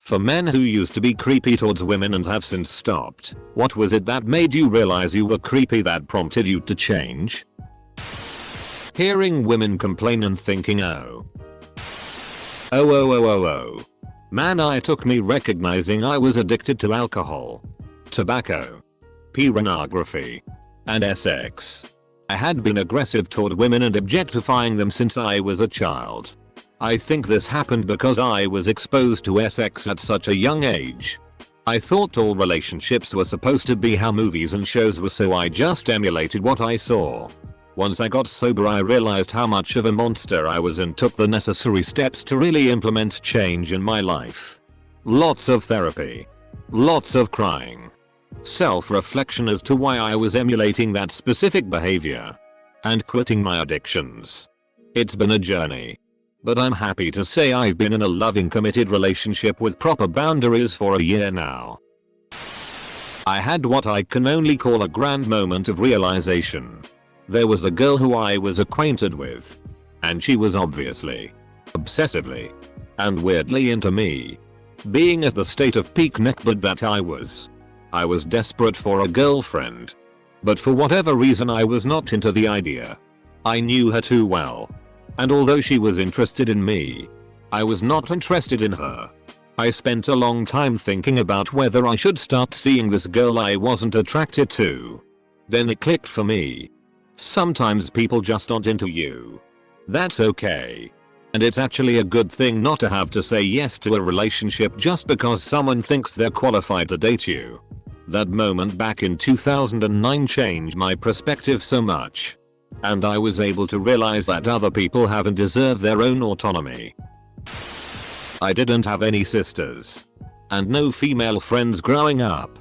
For men who used to be creepy towards women and have since stopped, what was it that made you realize you were creepy that prompted you to change? Hearing women complain and thinking oh. Man, it took me recognizing I was addicted to alcohol, tobacco, pornography, and sex. I had been aggressive toward women and objectifying them since I was a child. I think this happened because I was exposed to sex at such a young age. I thought all relationships were supposed to be how movies and shows were, so I just emulated what I saw. Once I got sober, I realized how much of a monster I was and took the necessary steps to really implement change in my life. Lots of therapy. Lots of crying. Self-reflection as to why I was emulating that specific behavior. And quitting my addictions. It's been a journey. But I'm happy to say I've been in a loving, committed relationship with proper boundaries for a year now. I had what I can only call a grand moment of realization. There was a girl who I was acquainted with. And she was obviously, obsessively, and weirdly into me. Being at the state of peak neckbud that I was desperate for a girlfriend. But for whatever reason I was not into the idea. I knew her too well. And although she was interested in me, I was not interested in her. I spent a long time thinking about whether I should start seeing this girl I wasn't attracted to. Then it clicked for me. Sometimes people just aren't into you. That's okay. And it's actually a good thing not to have to say yes to a relationship just because someone thinks they're qualified to date you. That moment back in 2009 changed my perspective so much. And I was able to realize that other people have and deserve their own autonomy. I didn't have any sisters. And no female friends growing up.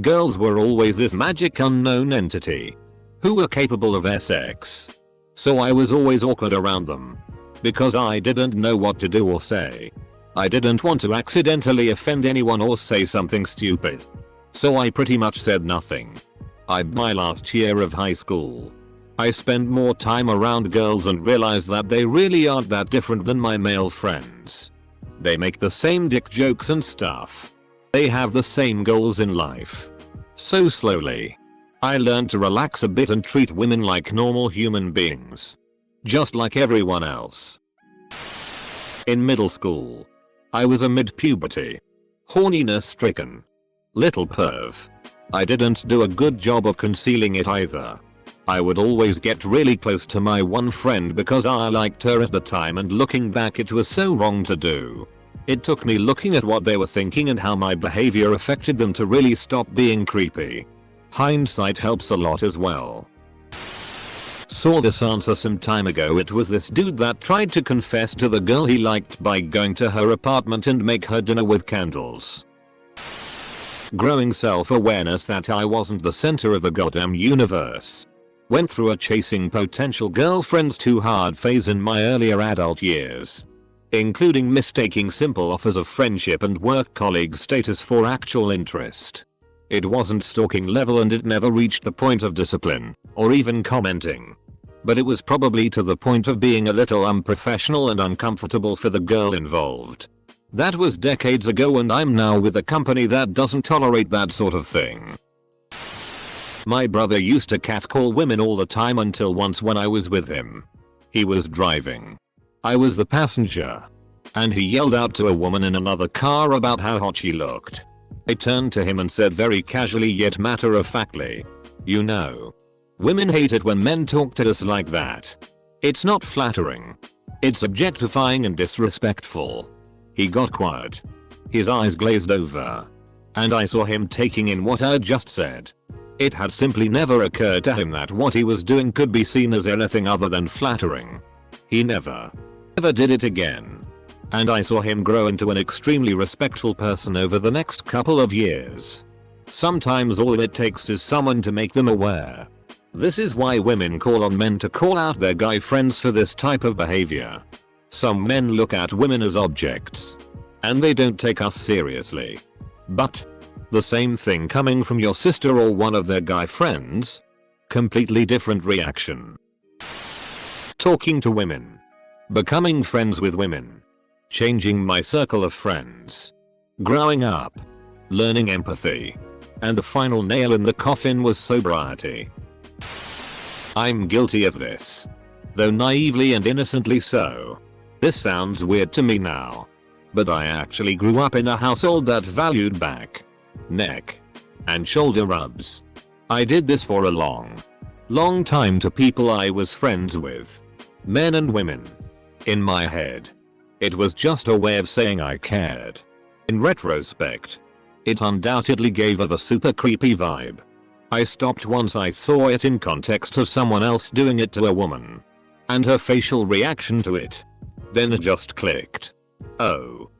Girls were always this magic unknown entity. Who were capable of sex. So I was always awkward around them. Because I didn't know what to do or say. I didn't want to accidentally offend anyone or say something stupid. So I pretty much said nothing. My last year of high school. I spent more time around girls and realized that they really aren't that different than my male friends. They make the same dick jokes and stuff. They have the same goals in life. So slowly, I learned to relax a bit and treat women like normal human beings. Just like everyone else. In middle school, I was a mid-puberty, horniness-stricken little perv. I didn't do a good job of concealing it either. I would always get really close to my one friend because I liked her at the time, and looking back it was so wrong to do. It took me looking at what they were thinking and how my behavior affected them to really stop being creepy. Hindsight helps a lot as well. Saw this answer some time ago. It was this dude that tried to confess to the girl he liked by going to her apartment and make her dinner with candles. Growing self-awareness that I wasn't the center of the goddamn universe. Went through a chasing potential girlfriends too hard phase in my earlier adult years. Including mistaking simple offers of friendship and work colleague status for actual interest. It wasn't stalking level and it never reached the point of discipline, or even commenting. But it was probably to the point of being a little unprofessional and uncomfortable for the girl involved. That was decades ago, and I'm now with a company that doesn't tolerate that sort of thing. My brother used to catcall women all the time until once when I was with him. He was driving. I was the passenger. And he yelled out to a woman in another car about how hot she looked. I turned to him and said very casually yet matter-of-factly, "You know, women hate it when men talk to us like that. It's not flattering. It's objectifying and disrespectful." He got quiet. His eyes glazed over. And I saw him taking in what I just said. It had simply never occurred to him that what he was doing could be seen as anything other than flattering. He never did it again. And I saw him grow into an extremely respectful person over the next couple of years. Sometimes all it takes is someone to make them aware. This is why women call on men to call out their guy friends for this type of behavior. Some men look at women as objects. And they don't take us seriously. But the same thing coming from your sister or one of their guy friends. Completely different reaction. Talking to women. Becoming friends with women. Changing my circle of friends. growing up, learning empathy, and the final nail in the coffin was sobriety. I'm guilty of this, though naively and innocently so. This sounds weird to me now, but I actually grew up in a household that valued back, neck, and shoulder rubs. I did this for a long time to people I was friends with, men and women. In my head, it was just a way of saying I cared. In retrospect, it undoubtedly gave off a super creepy vibe. I stopped once I saw it in context of someone else doing it to a woman, and her facial reaction to it. Then it just clicked. Oh.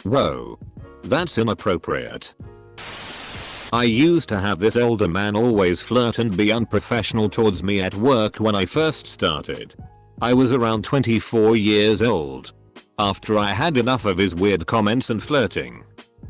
Whoa. That's inappropriate. I used to have this older man always flirt and be unprofessional towards me at work when I first started. I was around 24 years old. After I had enough of his weird comments and flirting,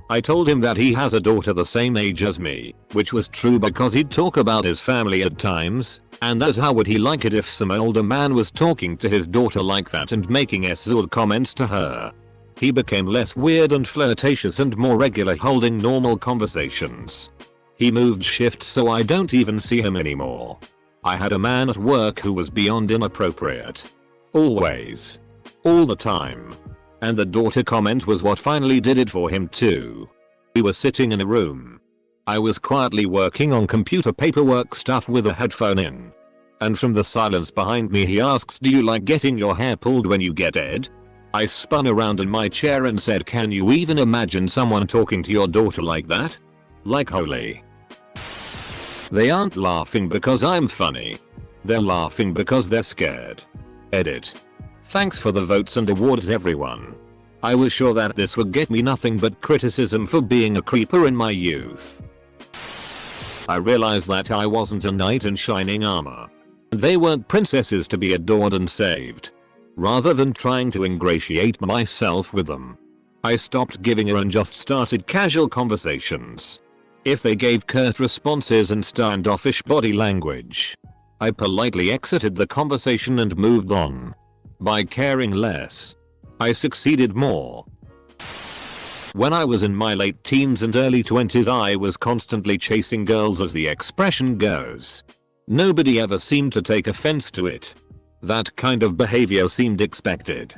I told him that he has a daughter the same age as me, which was true because he'd talk about his family at times, and that how would he like it if some older man was talking to his daughter like that and making S-word comments to her. He became less weird and flirtatious and more regular, holding normal conversations. He moved shifts so I don't even see him anymore. I had a man at work who was beyond inappropriate. Always. All the time. And the daughter comment was what finally did it for him too. We were sitting in a room. I was quietly working on computer paperwork stuff with a headphone in. And from the silence behind me he asks, "Do you like getting your hair pulled when you get Ed?" I spun around in my chair and said, "Can you even imagine someone talking to your daughter like that? Like holy." They aren't laughing because I'm funny. They're laughing because they're scared. Edit. Thanks for the votes and awards everyone. I was sure that this would get me nothing but criticism for being a creeper in my youth. I realized that I wasn't a knight in shining armor. They weren't princesses to be adored and saved. Rather than trying to ingratiate myself with them, I stopped giving her and just started casual conversations. If they gave curt responses and standoffish body language, I politely exited the conversation and moved on. By caring less, I succeeded more. When I was in my late teens and early 20s, I was constantly chasing girls, as the expression goes. Nobody ever seemed to take offense to it. That kind of behavior seemed expected.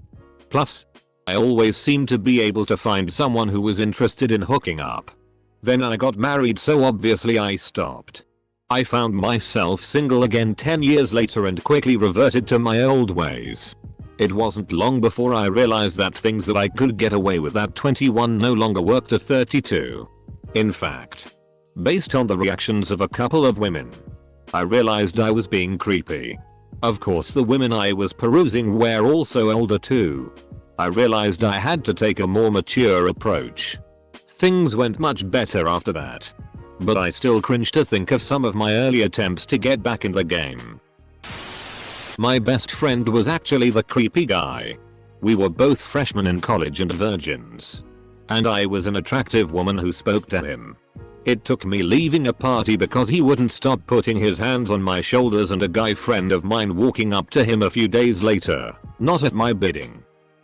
Plus, I always seemed to be able to find someone who was interested in hooking up. Then I got married, so obviously I stopped. I found myself single again 10 years later and quickly reverted to my old ways. It wasn't long before I realized that things that I could get away with at 21 no longer worked at 32. In fact, based on the reactions of a couple of women, I realized I was being creepy. Of course, the women I was perusing were also older too. I realized I had to take a more mature approach. Things went much better after that. But I still cringe to think of some of my early attempts to get back in the game. My best friend was actually the creepy guy. We were both freshmen in college and virgins. And I was an attractive woman who spoke to him. It took me leaving a party because he wouldn't stop putting his hands on my shoulders and a guy friend of mine walking up to him a few days later, not at my bidding.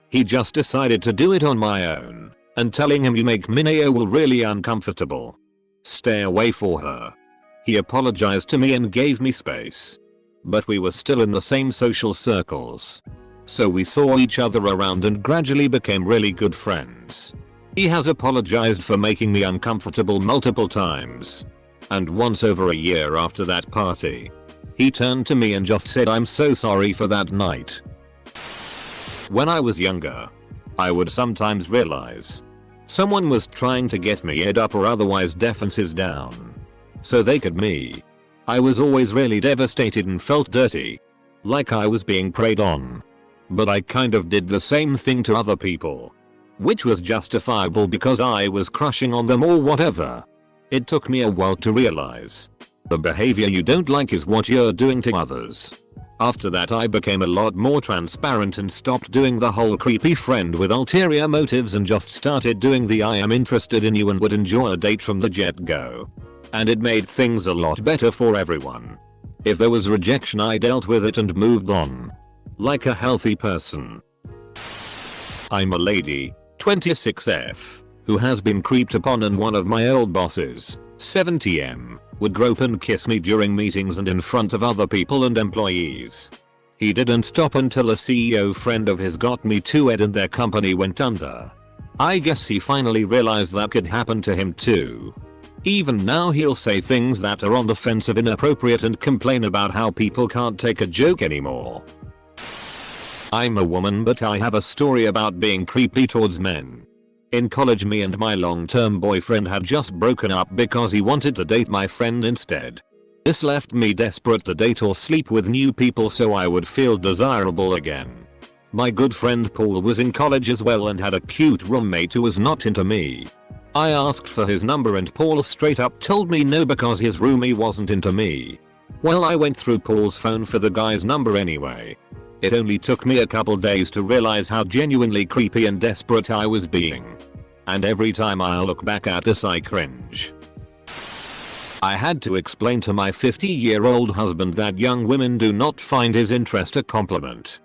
He just decided to do it on my own, and telling him, "You make Mineo really uncomfortable. Stay away for her." He apologized to me and gave me space. But we were still in the same social circles. So we saw each other around and gradually became really good friends. He has apologized for making me uncomfortable multiple times. And once over a year after that party, he turned to me and just said, "I'm so sorry for that night." When I was younger, I would sometimes realize someone was trying to get me head up or otherwise defenses down, so they could me. I was always really devastated and felt dirty, like I was being preyed on. But I kind of did the same thing to other people, which was justifiable because I was crushing on them or whatever. It took me a while to realize the behavior you don't like is what you're doing to others. After that, I became a lot more transparent and stopped doing the whole creepy friend with ulterior motives and just started doing the "I am interested in you and would enjoy a date" from the get-go. And it made things a lot better for everyone. If there was rejection, I dealt with it and moved on. Like a healthy person. I'm a lady, 26F, who has been creeped upon, and one of my old bosses, 70M, would grope and kiss me during meetings and in front of other people and employees. He didn't stop until a CEO friend of his got me too and their company went under. I guess he finally realized that could happen to him too. Even now he'll say things that are on the fence of inappropriate and complain about how people can't take a joke anymore. I'm a woman, but I have a story about being creepy towards men. In college, me and my long-term boyfriend had just broken up because he wanted to date my friend instead. This left me desperate to date or sleep with new people so I would feel desirable again. My good friend Paul was in college as well and had a cute roommate who was not into me. I asked for his number and Paul straight up told me no because his roomie wasn't into me. Well, I went through Paul's phone for the guy's number anyway. It only took me a couple days to realize how genuinely creepy and desperate I was being. And every time I look back at this I cringe. I had to explain to my 50-year-old husband that young women do not find his interest a compliment.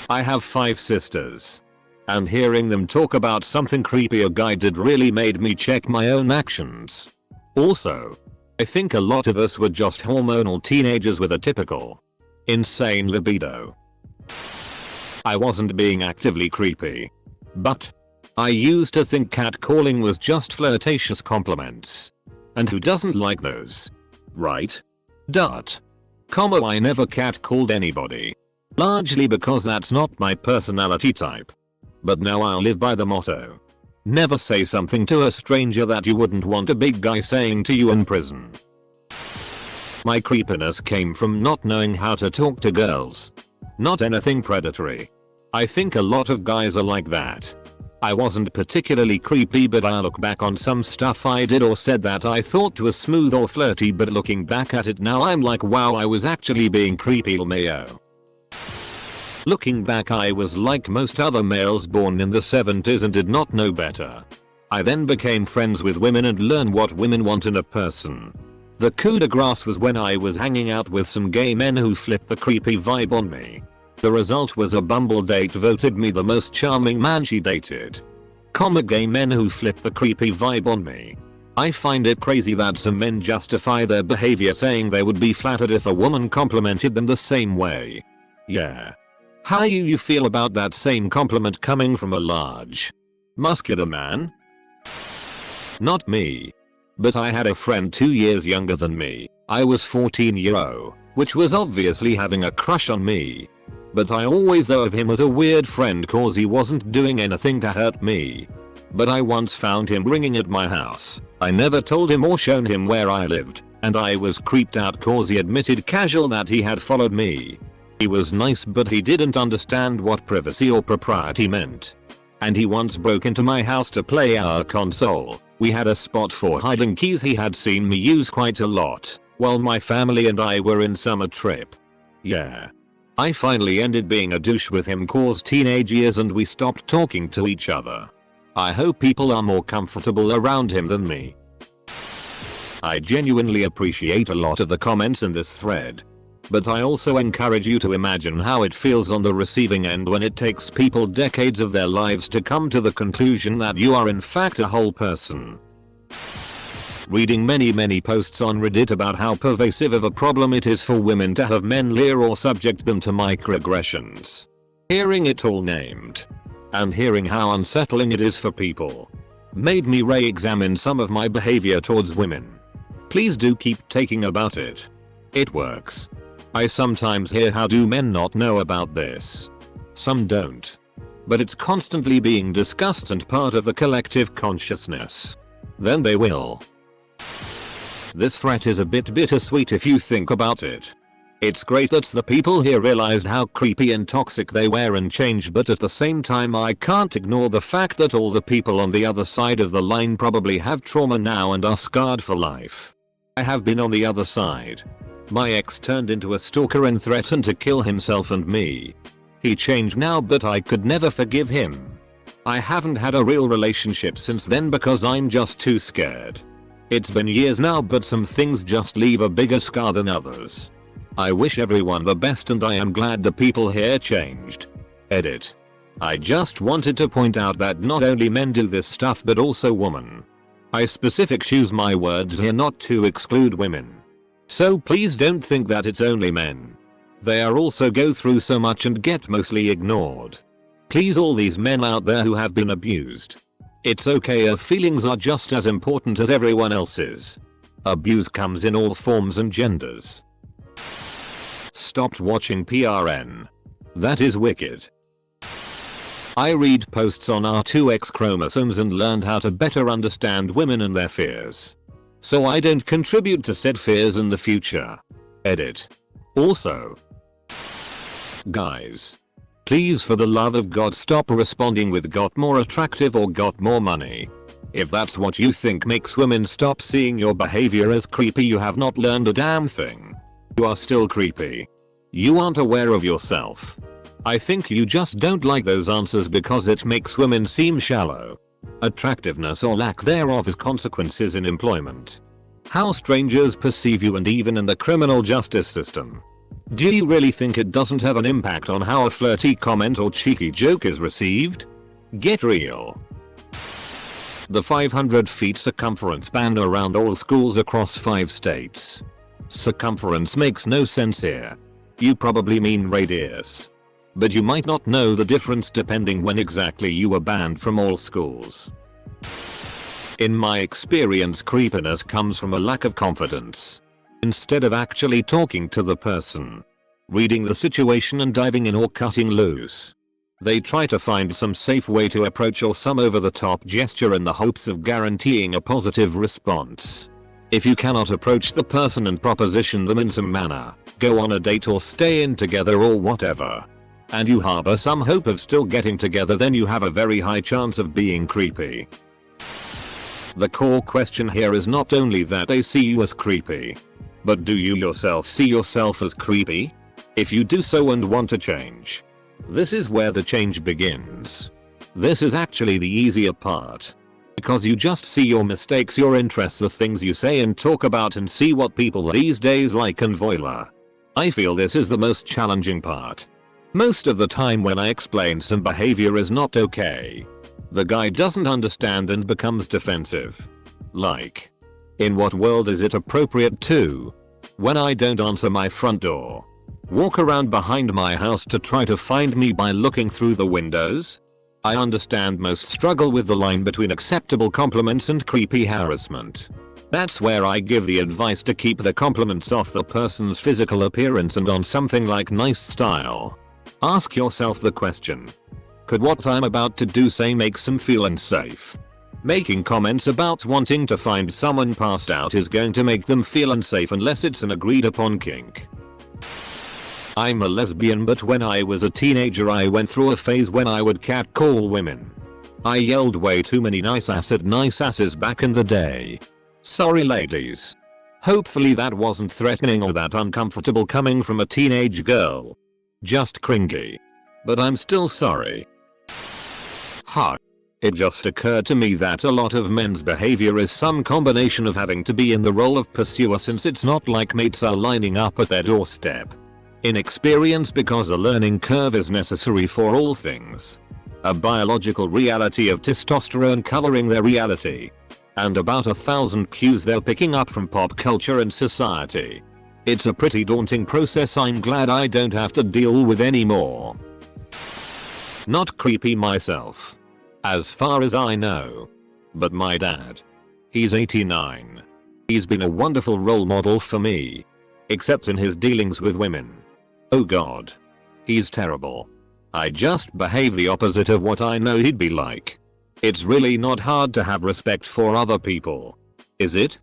I have 5 sisters. And hearing them talk about something creepy a guy did really made me check my own actions. Also, I think a lot of us were just hormonal teenagers with a typical insane libido. I wasn't being actively creepy. But I used to think catcalling was just flirtatious compliments. And who doesn't like those? Right? I never catcalled anybody. Largely because that's not my personality type. But now I'll live by the motto. Never say something to a stranger that you wouldn't want a big guy saying to you in prison. My creepiness came from not knowing how to talk to girls. Not anything predatory. I think a lot of guys are like that. I wasn't particularly creepy, but I look back on some stuff I did or said that I thought was smooth or flirty, but looking back at it now I'm like, wow, I was actually being creepy LMAO. Looking back, I was like most other males born in the 70s and did not know better. I then became friends with women and learned what women want in a person. The coup de grace was when I was hanging out with some gay men who flipped the creepy vibe on me. The result was a Bumble date voted me the most charming man she dated. Gay men who flipped the creepy vibe on me. I find it crazy that some men justify their behavior saying they would be flattered if a woman complimented them the same way. Yeah. How you feel about that same compliment coming from a large, muscular man? Not me. But I had a friend 2 years younger than me. I was 14-year-old, which was obviously having a crush on me. But I always thought of him as a weird friend cause he wasn't doing anything to hurt me. But I once found him ringing at my house. I never told him or shown him where I lived, and I was creeped out cause he admitted casual that he had followed me. He was nice, but he didn't understand what privacy or propriety meant. And he once broke into my house to play our console. We had a spot for hiding keys he had seen me use quite a lot, while my family and I were in summer trip. Yeah. I finally ended being a douche with him cause teenage years and we stopped talking to each other. I hope people are more comfortable around him than me. I genuinely appreciate a lot of the comments in this thread. But I also encourage you to imagine how it feels on the receiving end when it takes people decades of their lives to come to the conclusion that you are in fact a whole person. Reading many posts on Reddit about how pervasive of a problem it is for women to have men leer or subject them to microaggressions. Hearing it all named. And hearing how unsettling it is for people. Made me re-examine some of my behavior towards women. Please do keep taking about it. It works. I sometimes hear, how do men not know about this? Some don't. But it's constantly being discussed and part of the collective consciousness. Then they will. This threat is a bit bittersweet if you think about it. It's great that the people here realized how creepy and toxic they were and changed, but at the same time I can't ignore the fact that all the people on the other side of the line probably have trauma now and are scarred for life. I have been on the other side. My ex turned into a stalker and threatened to kill himself and me. He changed now, but I could never forgive him. I haven't had a real relationship since then because I'm just too scared. It's been years now, but some things just leave a bigger scar than others. I wish everyone the best and I am glad the people here changed. Edit. I just wanted to point out that not only men do this stuff but also women. I specific choose my words here not to exclude women. So please don't think that it's only men. They are also go through so much and get mostly ignored. Please all these men out there who have been abused. It's okay, your feelings are just as important as everyone else's. Abuse comes in all forms and genders. Stopped watching PRN. That is wicked. I read posts on our 2X chromosomes and learned how to better understand women and their fears. So I don't contribute to said fears in the future. Edit. Also, guys, please for the love of God stop responding with got more attractive or got more money. If that's what you think makes women stop seeing your behavior as creepy, you have not learned a damn thing. You are still creepy. You aren't aware of yourself. I think you just don't like those answers because it makes women seem shallow. Attractiveness or lack thereof is consequences in employment. How strangers perceive you and even in the criminal justice system. Do you really think it doesn't have an impact on how a flirty comment or cheeky joke is received? Get real. The 500 feet circumference ban around all schools across 5 states. Circumference makes no sense here. You probably mean radius. But you might not know the difference depending when exactly you were banned from all schools. In my experience, creepiness comes from a lack of confidence. Instead of actually talking to the person, reading the situation and diving in or cutting loose, they try to find some safe way to approach or some over-the-top gesture in the hopes of guaranteeing a positive response. If you cannot approach the person and proposition them in some manner, go on a date or stay in together or whatever, and you harbor some hope of still getting together, then you have a very high chance of being creepy. The core question here is not only that they see you as creepy, but do you yourself see yourself as creepy? If you do so and want to change, this is where the change begins. This is actually the easier part. Because you just see your mistakes, your interests, the things you say and talk about, and see what people these days like and voila. I feel this is the most challenging part. Most of the time when I explain some behavior is not okay, the guy doesn't understand and becomes defensive. Like, in what world is it appropriate to? When I don't answer my front door, walk around behind my house to try to find me by looking through the windows? I understand most struggle with the line between acceptable compliments and creepy harassment. That's where I give the advice to keep the compliments off the person's physical appearance and on something like nice style. Ask yourself the question, could what I'm about to do say makes them feel unsafe? Making comments about wanting to find someone passed out is going to make them feel unsafe unless it's an agreed upon kink. I'm a lesbian, but when I was a teenager I went through a phase when I would catcall women. I yelled way too many nice asses back in the day. Sorry ladies. Hopefully that wasn't threatening or that uncomfortable coming from a teenage girl. Just cringy. But I'm still sorry. Ha. It just occurred to me that a lot of men's behavior is some combination of having to be in the role of pursuer, since it's not like mates are lining up at their doorstep. Inexperience because a learning curve is necessary for all things. A biological reality of testosterone coloring their reality. And about 1,000 cues they're picking up from pop culture and society. It's a pretty daunting process I'm glad I don't have to deal with anymore. Not creepy myself, as far as I know. But my dad. He's 89. He's been a wonderful role model for me. Except in his dealings with women. Oh god. He's terrible. I just behave the opposite of what I know he'd be like. It's really not hard to have respect for other people. Is it?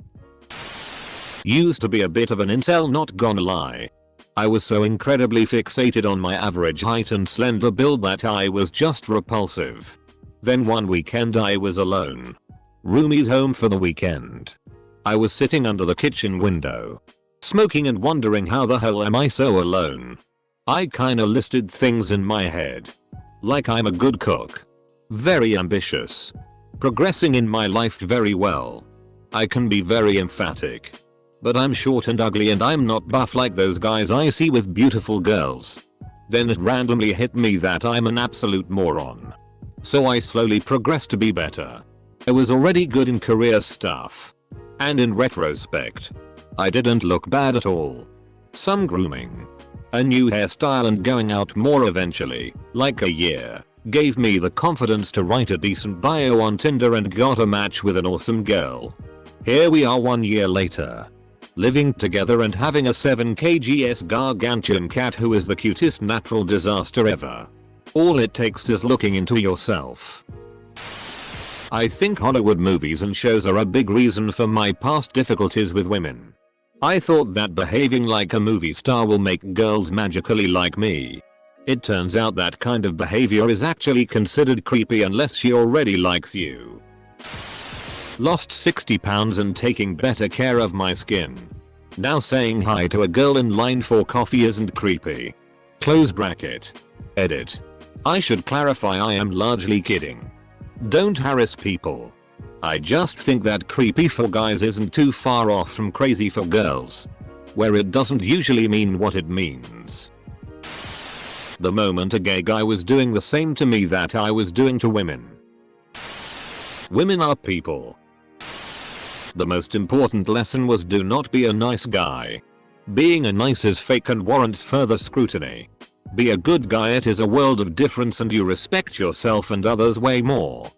Used to be a bit of an incel, not gonna lie. I was so incredibly fixated on my average height and slender build that I was just repulsive. Then one weekend I was alone. Roomies home for the weekend. I was sitting under the kitchen window, smoking and wondering how the hell am I so alone. I kinda listed things in my head. Like I'm a good cook. Very ambitious. Progressing in my life very well. I can be very emphatic. But I'm short and ugly and I'm not buff like those guys I see with beautiful girls. Then it randomly hit me that I'm an absolute moron. So I slowly progressed to be better. I was already good in career stuff. And in retrospect, I didn't look bad at all. Some grooming, a new hairstyle and going out more eventually, like a year, gave me the confidence to write a decent bio on Tinder and got a match with an awesome girl. Here we are 1 year later, living together and having a 7 kgs gargantuan cat who is the cutest natural disaster ever. All it takes is looking into yourself. I think Hollywood movies and shows are a big reason for my past difficulties with women. I thought that behaving like a movie star will make girls magically like me. It turns out that kind of behavior is actually considered creepy unless she already likes you. Lost 60 pounds and taking better care of my skin. Now saying hi to a girl in line for coffee isn't creepy. Close bracket. Edit. I should clarify I am largely kidding. Don't harass people. I just think that creepy for guys isn't too far off from crazy for girls, where it doesn't usually mean what it means. The moment a gay guy was doing the same to me that I was doing to women. Women are people. The most important lesson was do not be a nice guy. Being a nice is fake and warrants further scrutiny. Be a good guy, it is a world of difference and you respect yourself and others way more.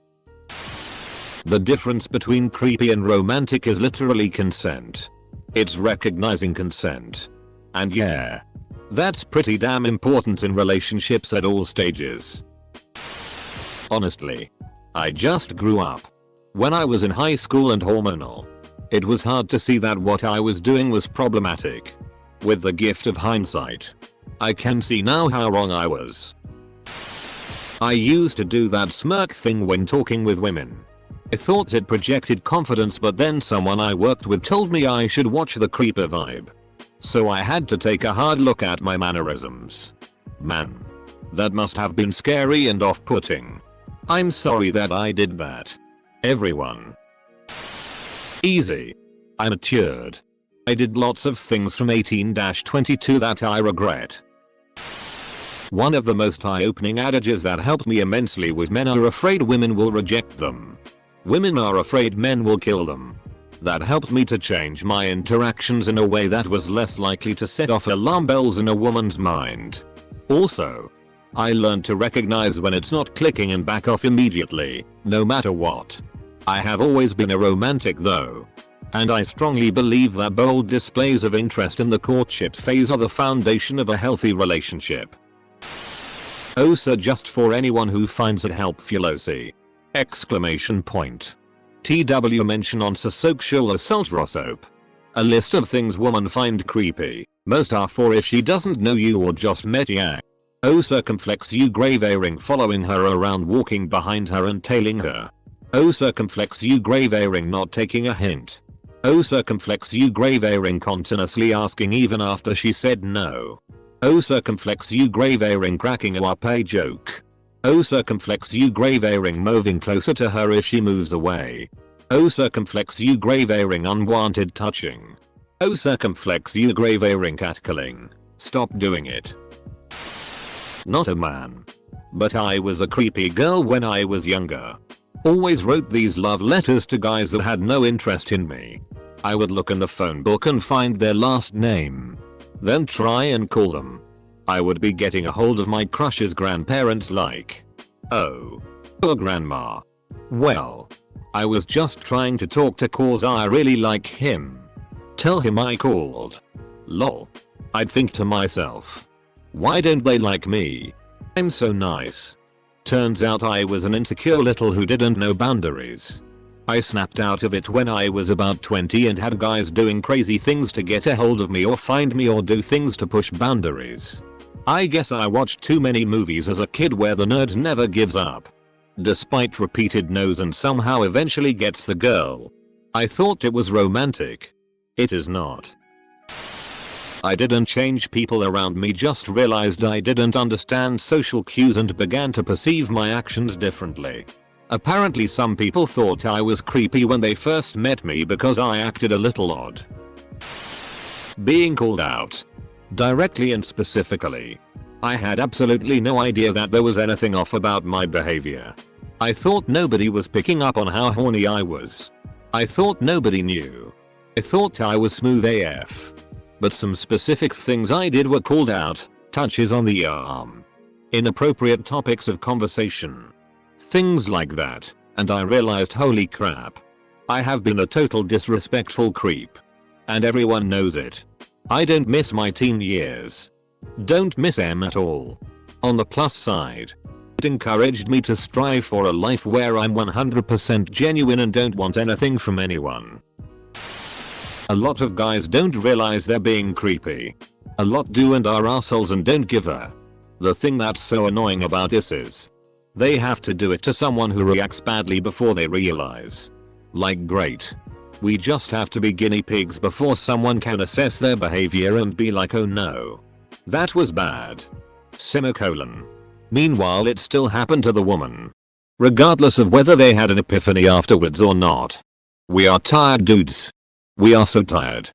The difference between creepy and romantic is literally consent. It's recognizing consent. And yeah, that's pretty damn important in relationships at all stages. Honestly, I just grew up. When I was in high school and hormonal, it was hard to see that what I was doing was problematic. With the gift of hindsight, I can see now how wrong I was. I used to do that smirk thing when talking with women. I thought it projected confidence, but then someone I worked with told me I should watch the creeper vibe. So I had to take a hard look at my mannerisms. Man, that must have been scary and off-putting. I'm sorry that I did that. Everyone. Easy. I matured. I did lots of things from 18-22 that I regret. One of the most eye-opening adages that helped me immensely was men are afraid women will reject them. Women are afraid men will kill them. That helped me to change my interactions in a way that was less likely to set off alarm bells in a woman's mind. Also, I learned to recognize when it's not clicking and back off immediately, no matter what. I have always been a romantic though. And I strongly believe that bold displays of interest in the courtship phase are the foundation of a healthy relationship. Oh, sir, just for anyone who finds it helpful, OC! Exclamation point. TW mention on sexual assault Rosoap. A list of things women find creepy. Most are for if she doesn't know you or just met ya. Oh, circumflex you grave earring following her around, walking behind her and tailing her. Oh, circumflex you grave earring not taking a hint. Oh, circumflex you grave earring continuously asking even after she said no. Oh, circumflex you grave earring cracking a joke. Oh, circumflex you grave earring moving closer to her if she moves away. Oh, circumflex you grave earring unwanted touching. Oh, circumflex you grave earring catcalling. Stop doing it. Not a man. But I was a creepy girl when I was younger. Always wrote these love letters to guys that had no interest in me. I would look in the phone book and find their last name. Then try and call them. I would be getting a hold of my crush's grandparents like, oh, poor grandma. Well, I was just trying to talk to cause I really like him. Tell him I called. Lol. I'd think to myself, why don't they like me? I'm so nice. Turns out I was an insecure little who didn't know boundaries. I snapped out of it when I was about 20 and had guys doing crazy things to get a hold of me or find me or do things to push boundaries. I guess I watched too many movies as a kid where the nerd never gives up. Despite repeated no's and somehow eventually gets the girl. I thought it was romantic. It is not. I didn't change people around me, just realized I didn't understand social cues and began to perceive my actions differently. Apparently some people thought I was creepy when they first met me because I acted a little odd. Being called out. Directly and specifically. I had absolutely no idea that there was anything off about my behavior. I thought nobody was picking up on how horny I was. I thought nobody knew. I thought I was smooth AF. But some specific things I did were called out: touches on the arm, inappropriate topics of conversation, things like that, and I realized, holy crap. I have been a total disrespectful creep. And everyone knows it. I don't miss my teen years. Don't miss them at all. On the plus side, it encouraged me to strive for a life where I'm 100% genuine and don't want anything from anyone. A lot of guys don't realize they're being creepy. A lot do and are assholes and don't give a. The thing that's so annoying about this is, they have to do it to someone who reacts badly before they realize. Like, great. We just have to be guinea pigs before someone can assess their behavior and be like, oh no, that was bad. Semicolon. Meanwhile, it still happened to the woman. Regardless of whether they had an epiphany afterwards or not. We are tired, dudes. We are so tired.